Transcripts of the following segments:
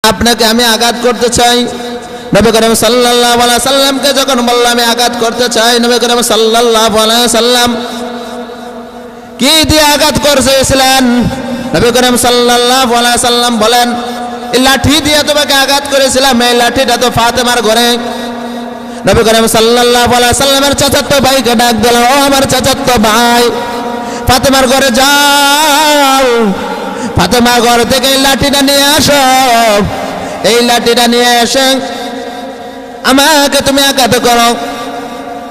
আপনাকে আমি আঘাত করতে চাই। নবী করিম সাল্লাল্লাহু আলাইহি সাল্লামকে যখন বললাম আমি আঘাত করতে চাই, নবী করিম সাল্লাল্লাহু আলাইহি সাল্লাম কি দিয়ে আঘাত করেছিলেন? নবী করিম সাল্লাল্লাহু আলাইহি সাল্লাম বলেন, এই লাঠি দিয়ে তোমাকে আঘাত করেছিলাম, এই লাঠিটা তো ফাতেমার ঘরে। নবী করিম সাল্লাল্লাহু আলাইহি সাল্লামের চাচাতো ভাইকে ডাক দিল, ও আমার চাচাতো ভাই, ফাতেমার ঘরে যাও, ফাতেমার ঘর থেকে এই লাঠিটা নিয়ে আসো, এই লাঠিটা নিয়ে এসে আমাকে তুমি আঘাত করো।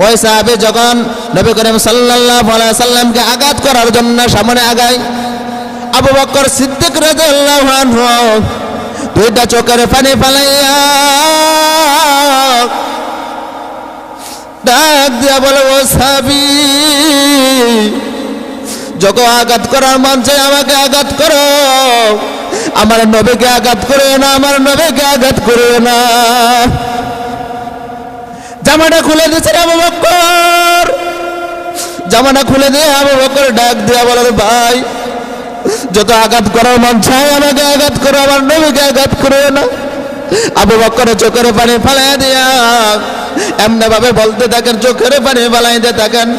ওই সাহাবী যখন নবী করিম সাল্লাল্লাহু আলাইহি সাল্লামকে আঘাত করার জন্য সামনে আগায়, আবু বকর সিদ্দিক রাদিয়াল্লাহু আনহু দুইটা চোখের পানি ফেলাইয়া ডাক দিয়া বলে, ও সাহাবী, যখন আঘাত করার মন চাই আমাকে আঘাত করো, আমার নবীকে আঘাত করো না, আমার নবীকে আঘাত করো না। জামাটা খুলে দিয়েছে আবু বকর, জামাটা খুলে দিয়ে আবু বকর ডাক দিয়া বলে, ভাই, যত আঘাত করার মন চাই আমাকে আঘাত করো, আমার নবীকে আঘাত করো না। আবু বকর চোখের পানি ফেলাই দিয়া এমনি ভাবে বলতে থাকেন, চোখের পানি ফেলাইতে থাকেন।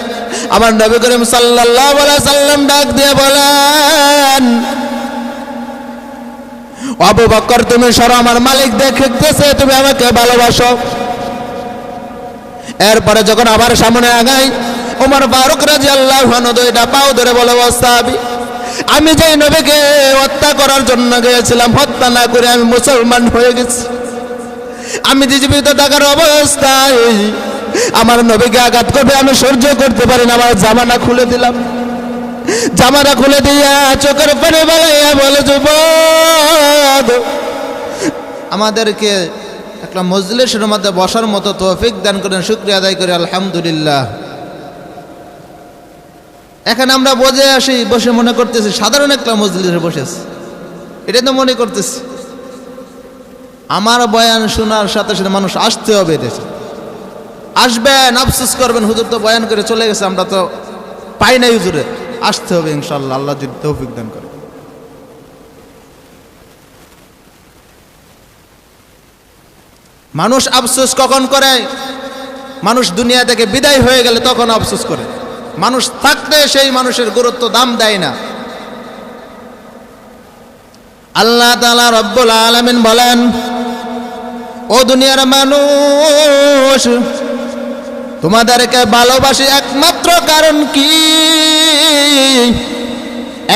আমার নবী করিম সাল্লাল্লাহু আলাইহি সাল্লাম ডাক দিয়ে বলেন, আবু বকর, তুমি সরো, আমার মালিক দেখতেছে তুমি আমাকে ভালোবাসো। এরপরে যখন আবার সামনে আগাই, ওমর ফারুক রাদিয়াল্লাহু আনহু দুইটা পাও ধরে বলে, ও সাহাবী, আমি যে নবীকে হত্যা করার জন্য গিয়েছিলাম, হত্যা না করে আমি মুসলমান হয়ে গেছি। আমি জীবিত থাকার অবস্থায় আমার নবীকে আঘাত করবে আমি সহ্য করতে পারি না, আমার জামাটা খুলে দিলাম। জামাটা খুলে দিয়া চোখের পানি বালাইয়া বলে, যুবক, আমাদেরকে একটা মজলিসের মধ্যে বসার মতো তৌফিক দান করেন, শুকরিয়া আদায় করি আলহামদুলিল্লাহ। এখানে আমরা বসে মনে করতেছি সাধারণ একটা মজলিসে বসেছি, এটা তো মনে করতেছি। আমার বয়ান শোনার সাথে সাথে মানুষ আসতে হবে, দেশে আসবেন, আফসোস করবেন, হুজুর তো বয়ান করে চলে গেছে, আমরা তো পাই নাই হুজুরে। আসতে হবে ইনশাআল্লাহ, আল্লাহ যদি তৌফিক দান করে। মানুষ আফসোস কখন করে? মানুষ দুনিয়া থেকে বিদায় হয়ে গেলে তখন আফসোস করে। মানুষ থাকতে সেই মানুষের গুরুত্ব দাম দেয় না। আল্লাহ তাআলা রব্বুল আলামিন বলেন, ও দুনিয়ার মানুষ, তোমাদেরকে ভালোবাসি একমাত্র কারণ কি?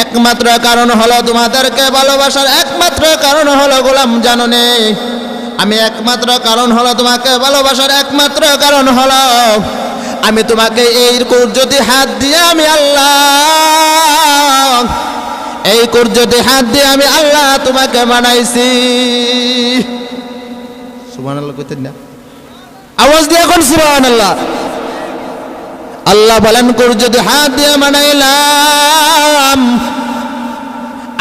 একমাত্র কারণ হলো, তোমাদেরকে ভালোবাসার একমাত্র কারণ হলো গোলাম জানো নে, আমি একমাত্র কারণ হলো তোমাকে ভালোবাসার একমাত্র কারণ হলো আমি তোমাকে এই কুরজতি হাত দিয়ে আমি আল্লাহ, এই কুরজতি হাত দিয়ে আমি আল্লাহ তোমাকে বানাইছি। সুবহানাল্লাহ কইতেন না? আওয়াজ দিয়ে এখন সুবহানাল্লাহ। আল্লাহ বলেন, কুরজতি হাত দিয়ে বানাইলাম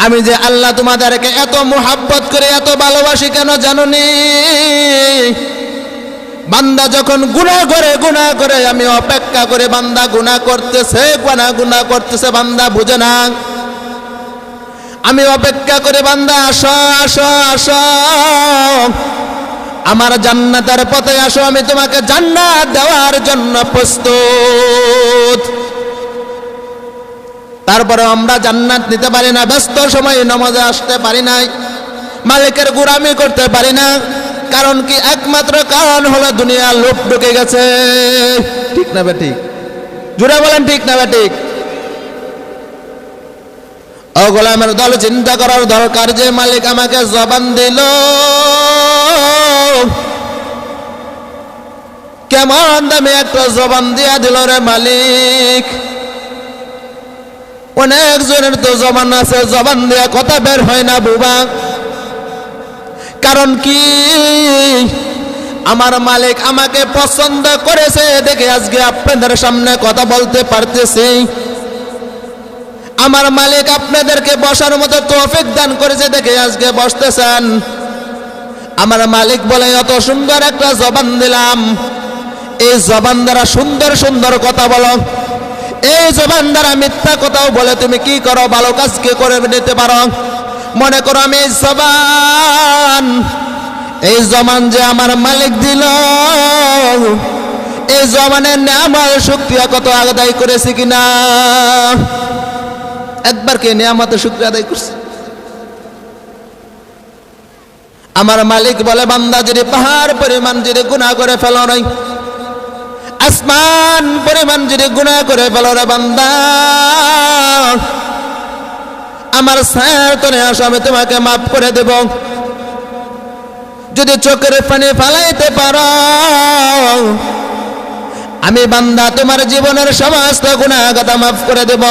আমি, যে আল্লাহ তোমাদেরকে এত মুহাব্বত করে এত ভালোবাসি কেন জানোনি? বান্দা যখন গুনাহ করে আমি অপেক্ষা করে, বান্দা গুনাহ করতেছে, বান্দা বুঝে না, আমি অপেক্ষা করে, বান্দা আসো আসো আসো, আমার জান্নাতের পথে আসো, আমি তোমাকে জান্নাত দেওয়ার জন্য প্রস্তুত। তারপরে আমরা জান্নাত নিতে পারি না, ব্যস্ত সময় নামাজে আসতে পারি না, মালিকের গোলামি করতে পারি না। কারণ কি? একমাত্র কারণ হলো দুনিয়া লোভ ঢুকে গেছে। ঠিক না বে ঠিক? জোরে বলেন ঠিক না বে ঠিক? ও গোলামের দল, চিন্তা করার দরকার যে মালিক আমাকে জবান দিল, কেমন দামি একটা জবান দিয়া দিল রে মালিক। অনেক জনের তো জবান আছে, জবান দিয়া কথা বের হয় না বুবা। কারণ কি? আমার মালিক আমাকে পছন্দ করেছে দেখে আজকে আপনাদের সামনে কথা বলতে পারতেছি। আমার মালিক আপনাদেরকে বসার মতো তৌফিক দান করেছে দেখে আজকে বসতেছেন। আমার মালিক বলে, এত সুন্দর একটা জবান দিলাম, এই জবান দ্বারা সুন্দর সুন্দর কথা বলো, এই জবান দ্বারা মিথ্যা কথাও বলে তুমি কি করো? ভালো কাজ কি করে নিতে পারো? মনে করো আমি এই জবান যে আমার মালিক দিল, এই জবানের নিয়ামত শুকরিয়া কত আদায় করেছি কিনা? একবার কে নিয়ামতের শুকরিয়া আদায় করছে? আমার মালিক বলে, বান্দা যদি পাহাড় পরিমাণ যদি গুনাহ করে ফেলো নাই, আসমান পরিমাণ যদি গুনাহ করে ফেলো রে বান্দা, আমার ছায়ার তলে আসো, আমি তোমাকে মাফ করে দেব। যদি চোখের পানি ফালাইতে পারো, আমি বান্দা তোমার জীবনের সমস্ত গুনাহ কথা মাফ করে দেব।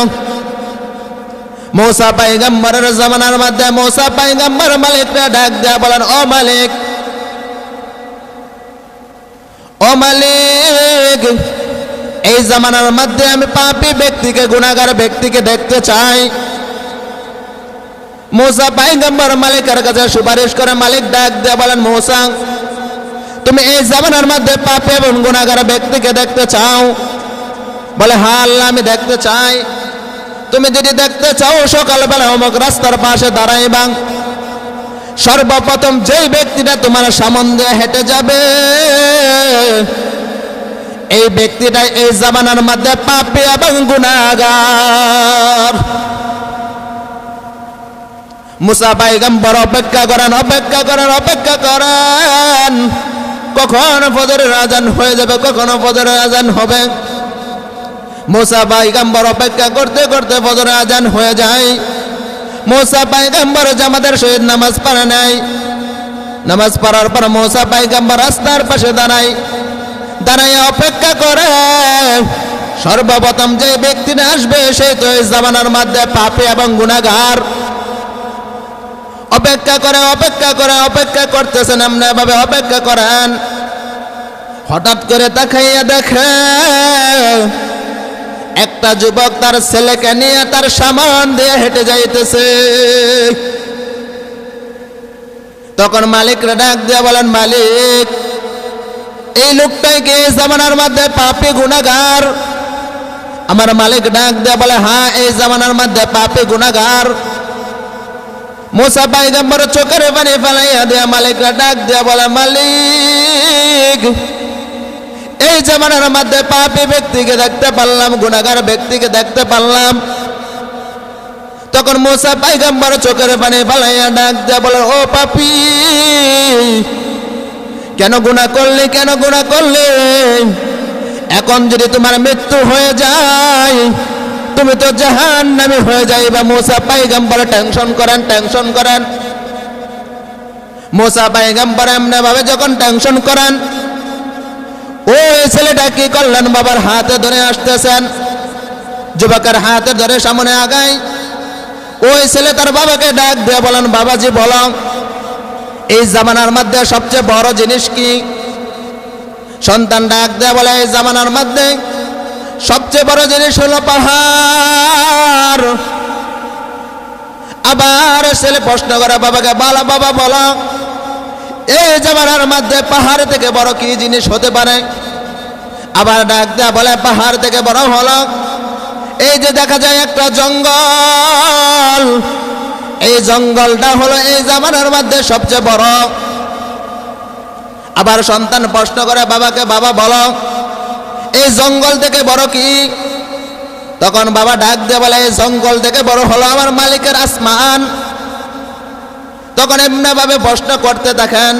মূসা পয়গম্বরের জামানার মধ্যে মূসা পয়গম্বর মালিককে ডাক দেয়া বলেন, ও মালিক, ও মালিক, এই জামানার মধ্যে আমি পাপী ব্যক্তিকে, গুনাহগার ব্যক্তিকে দেখতে চাই। মূসা পয়গম্বর মালিকের কাছে সুপারিশ করে। মালিক ডাক দেয়া বলেন, মূসা, তুমি এই জামানার মধ্যে পাপী এবং গুনাহগার ব্যক্তিকে দেখতে চাও? বলে, হ্যাঁ আল্লাহ, আমি দেখতে চাই। তুমি যদি দেখতে চাও, সকালবেলা অমুক রাস্তার পাশে দাঁড়াইবা, সর্বপ্রথম যেই ব্যক্তিটা তোমার সামনে দিয়ে হেঁটে যাবে, এই ব্যক্তিটা এই জামানার মধ্যে পাপী এবং গুনাহগার। মূসা পয়গম্বর অপেক্ষা করেন, অপেক্ষা করেন, অপেক্ষা করেন, কখন ফজরের আজান হয়ে যাবে, কখনো ফজরের আজান হবে। মূসা পয়গম্বর অপেক্ষা করতে করতে ফজরের আজান হয়ে যায়। মূসা পয়গম্বর জামাতের সহিত নামাজ পড়ে নাই। নামাজ পড়ার পর মূসা পয়গম্বর রাস্তার পাশে দাঁড়ায় অপেক্ষা করে। সর্বপ্রথম যে ব্যক্তিটা আসবে, সেই তো এই জামানার মধ্যে পাপী এবং গুনাহগার। অপেক্ষা করে, অপেক্ষা করে, অপেক্ষা করতেছেন, এমনি ভাবে অপেক্ষা করেন। হঠাৎ করে তাকাইয়া দেখে একটা যুবক তার ছেলেকে নিয়ে তার সামনে দিয়ে হেঁটে যাইতেছে। তখন মালিকরা ডাক দিয়ে বলেন, মালিক, এই লোকটাই কি এই জামানার মধ্যে পাপী গুনাহগার? আমার মালিক ডাক দিয়ে বলে, হ্যাঁ, এই জামানার মধ্যে পাপী গুনাহগার। মূসা পয়গম্বর চোখের পানি ফেলাইয়া দেয়া মালিকরা ডাক দিয়া বলে, মালিক, এই জামানার মধ্যে পাপী ব্যক্তিকে দেখতে পারলাম, গুনাহগার ব্যক্তিকে দেখতে পারলাম। তখন মূসা পয়গম্বর চোখের পানি ফেলাইয়া ডাক দিয়া বলে, ও পাপী, কেন গুনাহ করলে, কেন গুনাহ করলে? এখন যদি তোমার মৃত্যু হয়ে যায়, তুমি তো জাহান্নামী হয়ে যাইবা। মূসা পয়গম্বর টেনশন করেন। মূসা পয়গম্বর এমনি ভাবে যখন টেনশন করেন, ওই ছেলেটা কি করলেন, বাবার হাতে ধরে আসতেছেন। যুবকের হাতে ধরে সামনে আগায়। ওই ছেলে তার বাবাকে ডাক দিয়ে বলেন, বাবাজি বলো, এই জামানার মধ্যে সবচেয়ে বড় জিনিস কি? সন্তান ডাক দিয়ে বলে, এই জামানার মধ্যে সবচেয়ে বড় জিনিস হলো পাহাড়। আবার ছেলে প্রশ্ন করে বাবাকে, বলো বাবা, বলো, এই জামানার মধ্যে পাহাড় থেকে বড় কি জিনিস হতে পারে? আবার ডাক দেয়া বলে, পাহাড় থেকে বড় হলো এই যে দেখা যায় একটা জঙ্গল, এই জঙ্গলটা হলো এই জামানার মধ্যে সবচেয়ে বড়। আবার সন্তান প্রশ্ন করে বাবাকে, বাবা বলো, এই জঙ্গল থেকে বড় কি? তখন বাবা ডাক দিয়ে বলে, এই জঙ্গল থেকে বড় হলো আমার মালিকের আসমান। তখন এমনি ভাবে প্রশ্ন করতে থাকেন।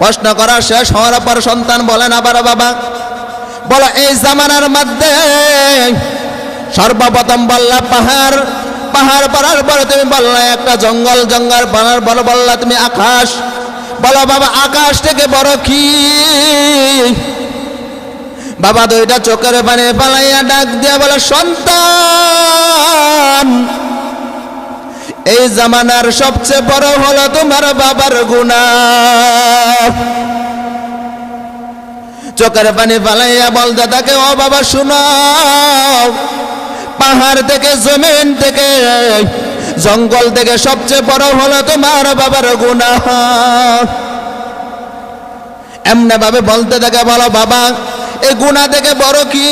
প্রশ্ন করা শেষ হওয়ার পর সন্তান বলেন, আবার বাবা বলো, এই জামানার মধ্যে সর্বপ্রথম বললা পাহাড়, পাহাড় পড়ার পরে তুমি বললা একটা জঙ্গল, জঙ্গল পড়ার পর বললা তুমি আকাশ। বলো বাবা, আকাশ থেকে বড় কি? বাবা দুইটা চোখের পানি পালাইয়া ডাক দিয়া বলে, সন্তান, এই জামানার সবচেয়ে বড় হলো তোমার বাবার গুনাহ। চোখের পানি পালাইয়া বলতে থাকে, ও বাবা শুনো, পাহাড় থেকে, জমিন থেকে, জঙ্গল থেকে সবচেয়ে বড় হলো তোমার বাবার গুনাহ। এমনি ভাবে বলতে থাকে, বলো বাবা, এই গুনাহ থেকে বড় কি?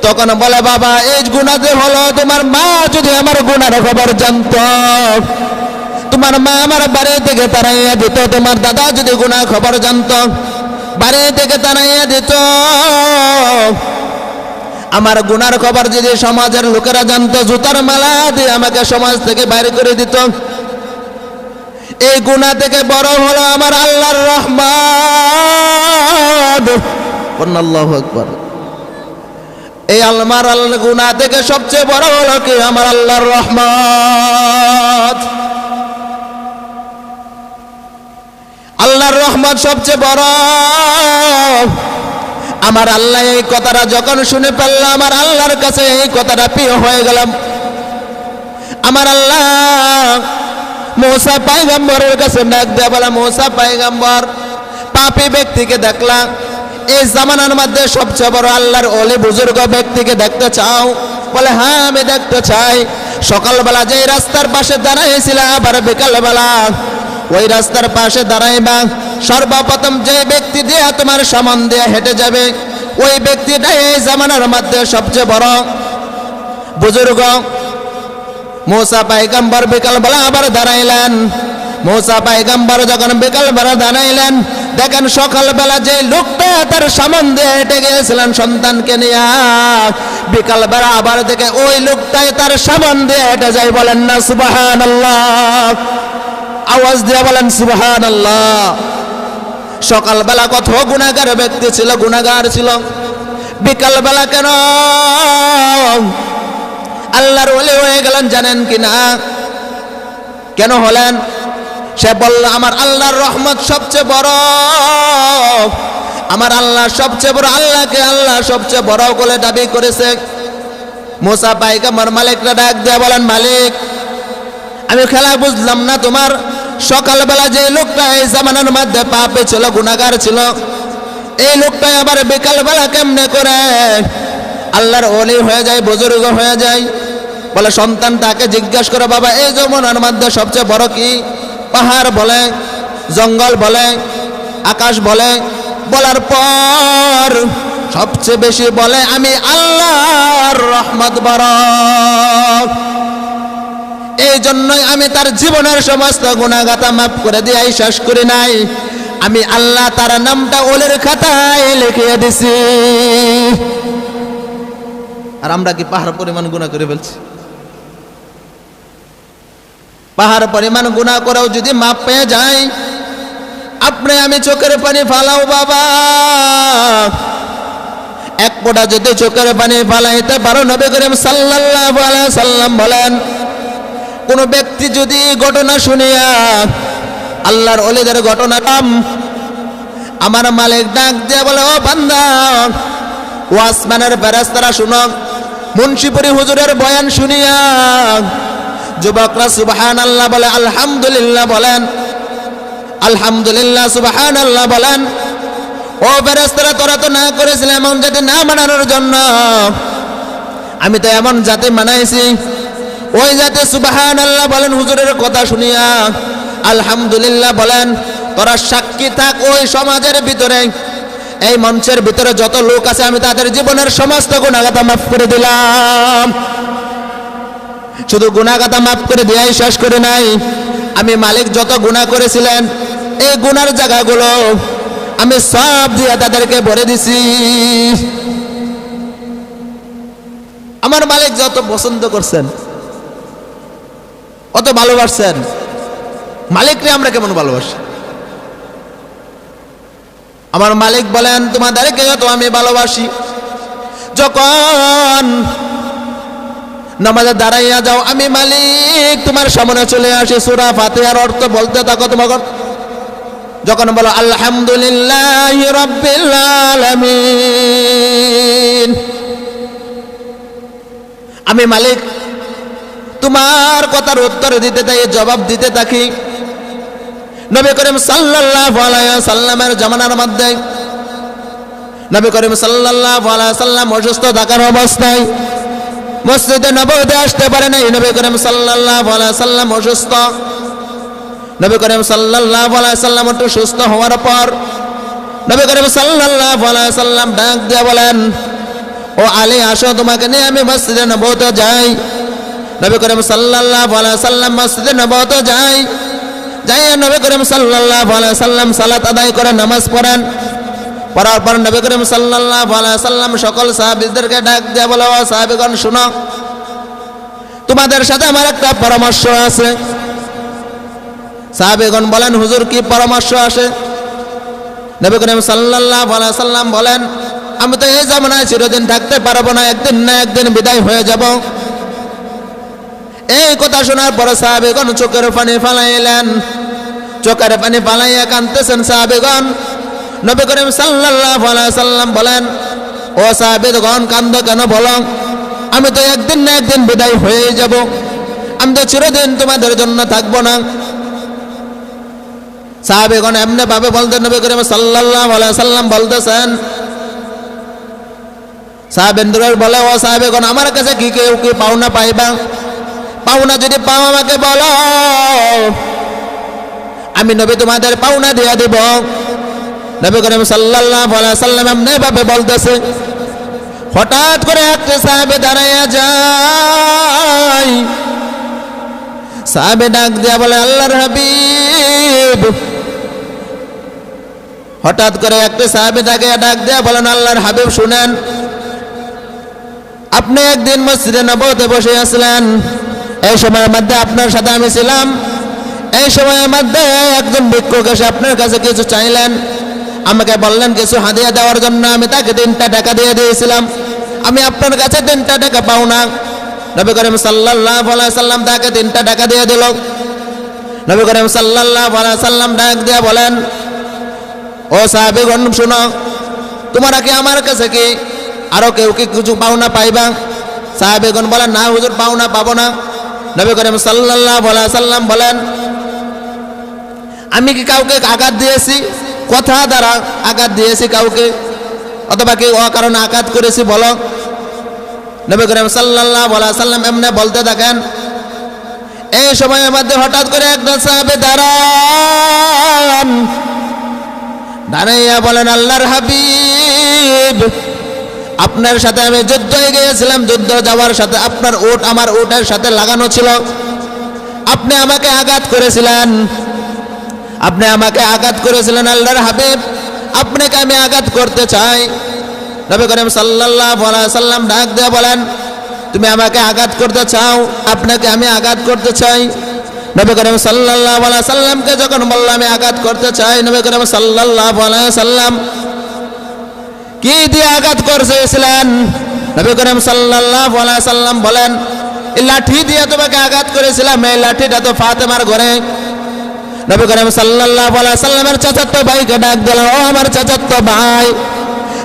তখন বলে বাবা এই গুনাতে হলো তোমার মা যদি আমার গুনার খবর জানতো, তোমার মা আমার বাড়ি থেকে তাড়াইয়া দিত, তোমার দাদা যদি গুনার খবর জানতো বাড়ি থেকে তাড়াইয়া দিত, আমার গুনার খবর যদি সমাজের লোকেরা জানতো জুতার মালা দিয়ে আমাকে সমাজ থেকে বাইরে করে দিত। এই গুনাহ থেকে বড় হলো আমার আল্লাহর রহমত। আল্লাহু আকবার। এই আল্লাহর গুনাহ থেকে সবচেয়ে বড় হলো কি আমার আল্লাহর রহমত। আল্লাহর রহমত সবচেয়ে বড়। আমার আল্লাহ এই কথাটা যখন শুনে ফেললাম, আমার আল্লাহর কাছে এই কথাটা প্রিয় হয়ে গেলাম। আমার আল্লাহ মুসা পয়গম্বরের কাছে ডাক দেয়া বলে, মুসা পয়গম্বর পাপী ব্যক্তিকে দেখলাম, এই জামানার মধ্যে সবচেয়ে বড় আল্লাহর ওলি বুজুর্গ ব্যক্তিকে দেখতে চাও? বলে হ্যাঁ আমি দেখতে চাই। সকালবেলা যে রাস্তার পাশে দাঁড়াইছিল, আবার বিকালবেলা ওই রাস্তার পাশে দাঁড়াইবা, সর্বপ্রথম যে ব্যক্তি দিয়ে তোমার সামন দিয়ে হেঁটে যাবে ওই ব্যক্তিটাই এই জামানার মধ্যে সবচেয়ে বড় বুজুর্গ। মুসা পয়গম্বর বিকালবেলা আবার দাঁড়াইলেন। মুসা পয়গম্বর যখন বিকালবেলা দাঁড়াইলেন, দেখেন সকালবেলা যে লোকটা তার সামন দিয়ে হেঁটে গিয়েছিলেন সন্তানকে নিয়ে, বিকালবেলা আবার দেখে ওই লোকটাই তার সামন দিয়ে হেঁটে যায়। বলেন না সুবহানাল্লাহ, আওয়াজ দিয়ে বলেন সুবহানাল্লাহ। সকালবেলা কত গুনাহগার ব্যক্তি ছিল, গুনাহগার ছিল, বিকালবেলা কেন আল্লাহর ওলি হয়ে গেলেন জানেন কি না? কেন হলেন? সে বলল আমার আল্লাহর রহমত সবচেয়ে বড়, আমার আল্লাহ সবচেয়ে বড়, আল্লাহকে আল্লাহ সবচেয়ে বড় বলে দাবি করেছে। মুসা পয়গম্বর মালিকরা ডাক দিয়ে বলেন, মালিক আমি খেলা বুঝলাম না, তোমার সকালবেলা যে লোকটা এই জামানার মধ্যে পাপে ছিল, গুনাহগার ছিল, এই লোকটাই আবার বিকালবেলা কেমনে করে আল্লাহর ওলি হয়ে যায়, বুজুর্গ হয়ে যায়? বলে সন্তান তাকে জিজ্ঞাসা করে, বাবা এই জামানার মধ্যে সবচেয়ে বড় কি? পাহাড় বলে, জঙ্গল বলে, আকাশ বলে। বলার পর সবচেয়ে বেশি বলে আমি আল্লাহর রহমত বড়। এই জন্যই আমি তার জীবনের সমস্ত গুনাহগাতা মাফ করে দিয়ে শেষ করি নাই, আমি আল্লাহ তার নামটা ওলের খাতায় লিখিয়ে দিছি। আর আমরা কি পাহাড় পরিমাণ গুনাহ করে ফেলছি? পাহাড় পরিমাণ গুনাহ করেও যদি মাপ পেয়ে যায়, আপনি আমি চোখের পানি ফালাও বাবা, এক ফোঁটা যদি চোখের পানি ফালাইতে পারো, নবী করিম সাল্লাল্লাহু আলাইহি সাল্লাম বলেন, কোন ব্যক্তি যদি ঘটনা শুনিয়া আল্লাহর ওলিদের ঘটনা আমার মালিক ডাক দিয়ে বলে, ও বান্দা ও আসমানের ফেরেশতারা শুনো, মুন্সিপুরি হুজুরের বয়ান শুনিয়া যুবকরা সুবহানাল্লাহ বলে, আলহামদুলিল্লাহ বলেন, আলহামদুলিল্লাহ সুবহানাল্লাহ বলেন। ও ফেরেশতারা তোরা তো না করেছিলে এমন জাতি না মানানোর জন্য, আমি তো এমন জাতি মানাইছি। ওই জাতি সুবহানাল্লাহ বলেন হুজুরের কথা শুনিয়া আলহামদুলিল্লাহ বলেন। তোরা সাক্ষী থাক, ওই সমাজের ভিতরে এই মঞ্চের ভিতরে যত লোক আছে আমি তাদের জীবনের সমস্ত গুনাহগাতা মাফ করে দিলাম। শুধু গুনাহগাতা মাফ করে দিয়াই শেষ করে নাই, আমি মালিক যত গুনাহ করেছিলেন এই গুনার জায়গাগুলো আমি সব দিয়ে তাদেরকে ভরে দিছি। আমার মালিক যত পছন্দ করছেন, অত ভালোবাসছেন, মালিকরে আমরা কেমন ভালোবাসি? আমার মালিক বলেন, তোমাদেরকে যত আমি ভালোবাসি, যখন নামাজে দাঁড়াইয়া যাও আমি মালিক তোমার সামনে চলে আসি, সূরা ফাতিহার অর্থ বলতে থাকো। তোমাকে যখন বলো আলহামদুলিল্লাহি রাব্বিল আলামিন, আমি মালিক তোমার কথার উত্তর দিতে থাকি, জবাব দিতে থাকি। নবী করিম সাল্লাল্লাহু আলাইহি সাল্লামের জামানার মধ্যে নবী করিম সাল্লাল্লাহু আলাইহি সাল্লাম অসুস্থ থাকার অবস্থায় মসজিদে নববীতে আসতে পারে নাই। নবী করিম সাল্লাল্লাহু আলাইহি সাল্লাম অসুস্থ। নবী করিম সাল্লাল্লাহু আলাইহি সাল্লাম একটু সুস্থ হওয়ার পর নবী করিম সাল্লাল্লাহু আলাইহি সাল্লাম ডাক দিয়ে বলেন, ও ও আলী আসো তোমাকে নিয়ে আমি মসজিদে নববীতে যাই। নবী করিম সাল্লাল্লাহু আলাইহি সাল্লাম মসজিদে নববীতে যাই। নবী করিম সাল্লাল্লাহু আলাইহি সাল্লাম সালাত আদায় করে নামাজ পড়েন। পড়ার পর নবী করিম সাল্লাল্লাহু আলাইহি সাল্লাম সকল সাহাবীদেরকে ডাক দিয়ে বলে, ও সাহাবীগণ শুনো, তোমাদের সাথে আমার একটা পরামর্শ আছে। সাহাবীগণ বলেন, হুজুর কি পরামর্শ আছে? নবী করিম সাল্লাল্লাহু আলাইহি সাল্লাম বলেন, আমি তো এই জামানায় চিরদিন থাকতে পারবো না, একদিন না একদিন বিদায় হয়ে যাব। এই কথা শোনার পর সাহাবীগণ চোখের পানি ফালাইলেন। চোখের পানি ফালাইয়া কাঁদতেছেন সাহাবীগণ। নবী করিম সাল্লাল্লাহু আলাইহি সাল্লাম বলেন, ও সাহাবীগণ কান্দো কেন বলো? আমি তো একদিন না একদিন বিদায় হয়ে যাব, আমি তো চিরদিন তোমাদের জন্য থাকবো না। সাহাবীগণ এমনি ভাবে বলতে নবী করিম সাল্লাল্লাহু আলাইহি সাল্লাম বলতেছেন, সাহাবেন্দ্র বলে, ও সাহাবীগণ আমার কাছে কি কেউ কি পাওনা পাইবা? পাওনা যদি পাও আমাকে বলো, আমি নবী তোমাদের পাওনা দিয়ে দেব। নবী করিম সাল্লাল্লাহু আলাইহি সাল্লাম এমনি ভাবে বলতেছে। হঠাৎ করে একটা সাহাবী দাঁড়াইয়া যায়। সাহাবী ডাক দিয়া বলে, আল্লাহর হাবিব। হঠাৎ করে একটা সাহাবী তাকে ডাক দিয়া বলেন, আল্লাহর হাবিব শুনেন, আপনি একদিন মসজিদে নববীতে বসে আছিলেন, এই সময়ের মধ্যে আপনার সাথে আমি ছিলাম। এই সময়ের মধ্যে একজন ভিক্ষুক এসে আপনার কাছে কিছু চাইলেন, আমাকে বললেন কিছু হাদিয়া দেওয়ার জন্য। আমি তাকে 3টা টাকা দিয়ে দিয়েছিলাম, আমি আপনার কাছে 3টা টাকা পাও না। নবী করিম সাল্লাল্লাহু আলাইহি সাল্লাম তাকে 3টা টাকা দিয়ে দিল। নবী করিম সাল্লাল্লাহু আলাইহি সাল্লাম ডাক দিয়া বলেন, ও সাহাবীগণ শুনো, তোমরা কি আমার কাছে কি আরো কেউ কি কিছু পাওনা পাইবা? সাহাবীগণ বলেন, না হুজুর, পাওনা পাবো না। নবী করিম সাল্লাল্লাহু আলাইহি সাল্লাম বলেন, আমি কি কাউকে আঘাত দিয়েছি? কথা দ্বারা আঘাত দিয়েছি কাউকে, অথবা কি অকারণে আঘাত করেছি বলো? নবী করিম সাল্লাল্লাহু আলাইহি সাল্লাম এমনি বলতে থাকেন। এই সময়ের মধ্যে হঠাৎ করে একজন সাহাবী দাঁড়াইয়া বলেন, আল্লাহর হাবিব, আপনার সাথে আমি যুদ্ধে গিয়েছিলাম, যুদ্ধ যাওয়ার সাথে আপনার উট আমার উটের সাথে লাগানো ছিল, আপনি আমাকে আঘাত করেছিলেন, আপনি আমাকে আঘাত করেছিলেন। আল্লাহর হাবিব, আপনাকে আমি আঘাত করতে চাই। নবী করিম সাল্লাল্লাহু আলাইহি সাল্লাম ডাক দিয়ে বলেন, তুমি আমাকে আঘাত করতে চাও, আপনাকে আমি আঘাত করতে চাই। নবী করিম সাল্লাল্লাহু আলাইহি সাল্লামকে যখন বললাম আমি আঘাত করতে চাই, নবী করিম সাল্লাল্লাহু আলাইহি সাল্লাম কি দিয়ে আঘাত করেছিলেন? নবী করিম সাল্লাল্লাহু আলাইহি সাল্লাম বলেন, এই লাঠি দিয়ে তোমাকে আঘাত করেছিলাম, এই লাঠিটা তো ফাতেমার ঘরে। নবী করিম সাল্লাল্লাহু আলাইহি সাল্লামের চাচাতো ভাইকে ডাক দিল, ও আমার চাচাতো ভাই,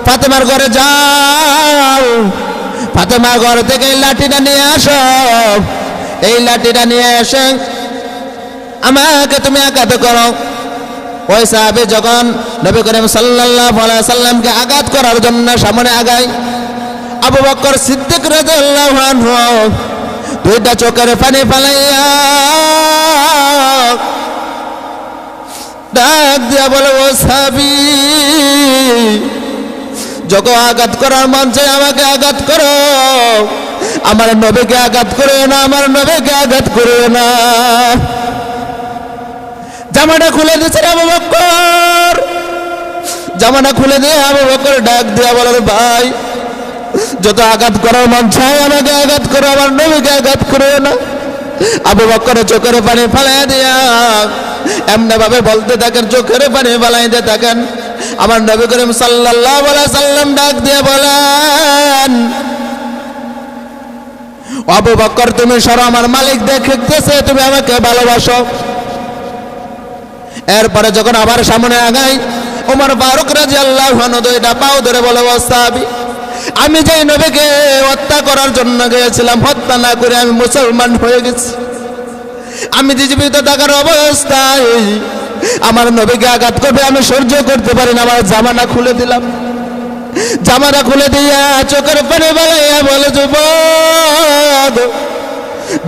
ফাতেমার ঘরে যাও, ফাতেমার ঘর থেকে এই লাঠিটা নিয়ে আসো, এই লাঠিটা নিয়ে এসে আমাকে তুমি আঘাত করো। ওই সাহাবী যখন নবী করিম সাল্লাল্লাহু আলাইহি সাল্লামকে আঘাত করার জন্য সামনে আগায়, আবু বকর সিদ্দিক রাদিয়াল্লাহু আনহু 2টা চোখের পানি ফালাইয়া ডাক দিয়া বলে, ও সাহাবী, যখন আঘাত করার মন চাই আমাকে আঘাত করো, আমার নবীকে আঘাত করো না, আমার নবীকে আঘাত করো না। জামাটা খুলে দিয়েছে আবু বকর, জামাটা খুলে দিয়ে আবু বকর ডাক দিয়া বলে, ভাই, যত আঘাত করার মন চাই আমাকে আঘাত করো, আমার নবীকে আঘাত করো না। আবু বকর চোখের পানি ফালাই দিয়া এমনি ভাবে বলতে থাকেন, চোখের পানি ফালাইতে থাকেন। আমার নবী করিম সাল্লাল্লাহু আলাইহি সাল্লাম ডাক দিয়ে বলেন, আবু বকর তুমি সরো, আমার মালিক দেখতেছে তুমি আমাকে ভালোবাসো। এরপরে যখন আবার সামনে আগাই, ওমর ফারুক রাদিয়াল্লাহু আনহু 2টা পাও ধরে বলে, ও সাহাবী, আমি যে নবীকে হত্যা করার জন্য গিয়েছিলাম, হত্যা না করে আমি মুসলমান হয়ে গেছি। আমি জীবিত থাকার অবস্থায় আমার নবীকে আঘাত করবে আমি সহ্য করতে পারি না, আমার জামাটা খুলে দিলাম। জামাটা খুলে দিয়া চোখের পানি বালাইয়া বলে, যুবক,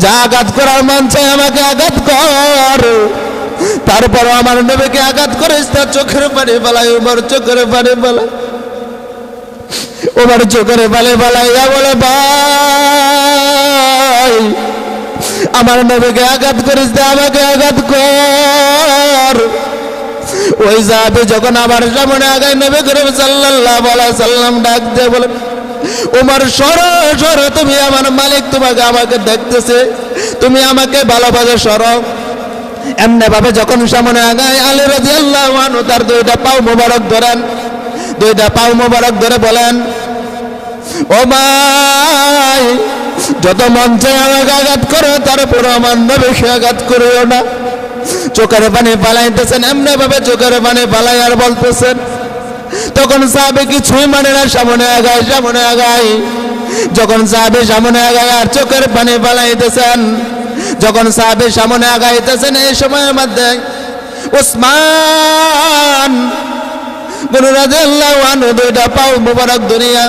যা আঘাত করার মন চায় আমাকে আঘাত কর, তারপর আমার নবীকে আঘাত করিস না। চোখের পানি বালাই, উমর চোখের পানি বালাই। ওমর চোখের পানি ফালাইয়া বলে ভাই আমার নবীকে আঘাত করিস না, আমাকে আঘাত কর। ওই সাহাবী যখন আবার সামনে আগায় নবী করিম সাল্লাল্লাহু আলাইহি সাল্লাম ডাক দিয়ে বলে ওমর সরো সরো, তুমি আমার মালিক তোমাকে আমাকে দেখতেছে, তুমি আমাকে ভালোবাসো, সরো। এমনি ভাবে যখন সামনে আগায় আলী রাদিয়াল্লাহু আনহু তার দুইটা পাও মোবারক ধরেন, দুইটা পাও মোবারক ধরে বলেন ও ভাই যত মন চায় আমাকে আঘাত করো, তারপর আমার নবীকে আঘাত করিও না। চোখের পানি পালাইতেছেন, এমনি ভাবে চোখের পানি পালাই আর বলতেছেন। তখন সাহাবী কিছুই মানে না, সামনে আগায় সামনে আগায়। যখন সাহাবী সামনে আগায় আর চোখের পানি পালাইতেছেন, যখন সাহাবী সামনে আগাইতেছেন, এই সময়ের মধ্যে ওসমান রাদিয়াল্লাহু আনহু দুইটা পাও মুবারক দুনিয়া